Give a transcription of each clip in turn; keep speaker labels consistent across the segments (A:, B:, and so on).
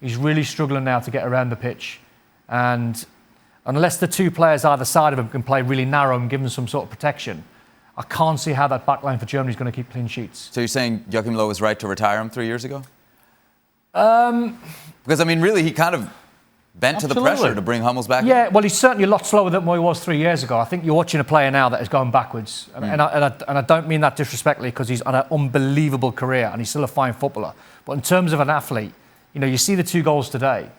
A: He's really struggling now to get around the pitch. And unless the two players either side of him can play really narrow and give him some sort of protection, I can't see how that back line for Germany is going to keep clean sheets.
B: So you're saying Joachim Low was right to retire him 3 years ago? Because, I mean, really, he kind of bent to the pressure to bring Hummels back.
A: Yeah, well, he's certainly a lot slower than what he was 3 years ago. I think you're watching a player now that is going backwards. And I don't mean that disrespectfully, because he's on an unbelievable career and he's still a fine footballer. But in terms of an athlete, you know, you see the 2 goals today.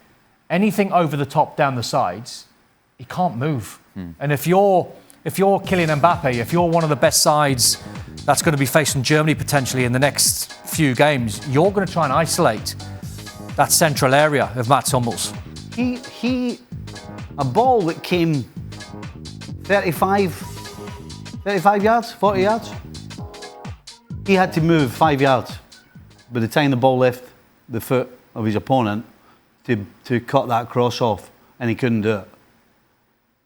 A: Anything over the top, down the sides, he can't move. And if you're Kylian Mbappe, if you're one of the best sides that's going to be facing Germany potentially in the next few games, you're going to try and isolate that central area of Mats Hummels.
C: A ball that came 35 yards, 40 yards, he had to move 5 yards by the time the ball left the foot of his opponent to cut that cross off, and he couldn't do it.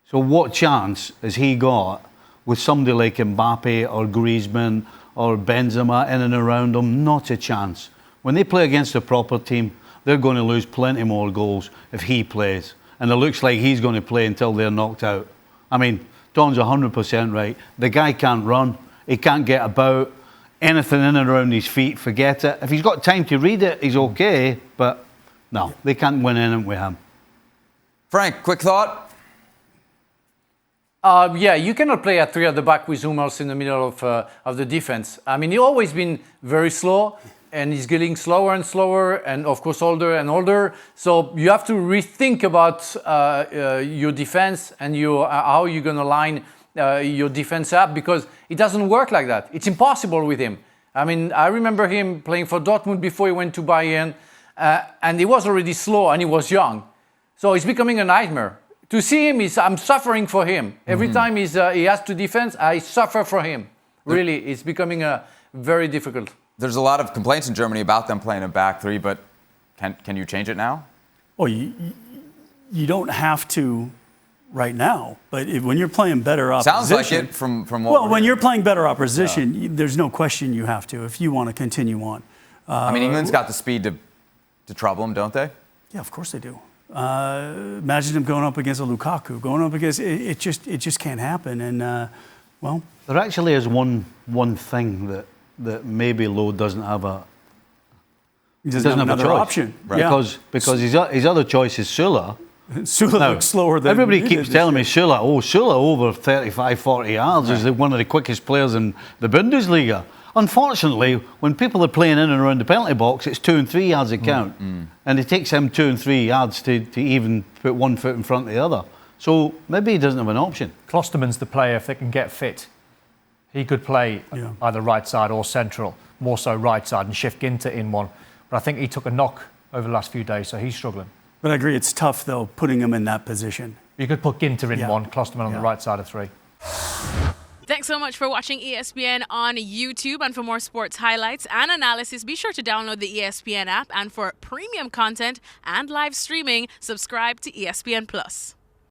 C: So what chance has he got with somebody like Mbappe or Griezmann or Benzema in and around him? Not a chance. When they play against a proper team, they're going to lose plenty more goals if he plays. And it looks like he's going to play until they're knocked out. I mean, Don's 100% right. The guy can't run. He can't get about. Anything in and around his feet, forget it. If he's got time to read it, he's okay. But no, they can't win anything with him.
B: Frank, quick thought?
D: Yeah, you cannot play at 3 at the back with Hummels in the middle of the defense. I mean, he's always been very slow, and he's getting slower and slower, and of course older and older. So you have to rethink about your defense and how you're going to line your defense up, because it doesn't work like that. It's impossible with him. I mean, I remember him playing for Dortmund before he went to Bayern, and he was already slow and he was young. So it's becoming a nightmare. To see him, I'm suffering for him. Every time he has to defend, I suffer for him. Really, it's becoming very difficult.
B: There's a lot of complaints in Germany about them playing a back 3, but can you change it now?
E: Well, you don't have to right now, but when you're playing better opposition...
B: Sounds like it from what
E: Well, when you're playing better opposition, there's no question you have to if you want to continue on.
B: I mean, England's got the speed to trouble them, don't they?
E: Yeah, of course they do. Imagine them going up against a Lukaku, going up against it just can't happen. And well,
C: there actually is one thing that maybe Low doesn't have
E: he doesn't have another option,
C: right? Because his other choice is Süle.
E: Süle looks slower than
C: everybody keeps telling me. Süle over 35, 40 yards is one of the quickest players in the Bundesliga. Unfortunately, when people are playing in and around the penalty box, it's 2 and 3 yards a count. And it takes him 2 and 3 yards to even put one foot in front of the other. So maybe he doesn't have an option.
A: Klosterman's the player, if they can get fit. He could play either right side or central, more so right side, and shift Ginter in one. But I think he took a knock over the last few days, so he's struggling.
E: But I agree, it's tough, though, putting him in that position.
A: You could put Ginter in one, Klosterman on the right side of 3.
F: Thanks so much for watching ESPN on YouTube. And for more sports highlights and analysis, be sure to download the ESPN app. And for premium content and live streaming, subscribe to ESPN+.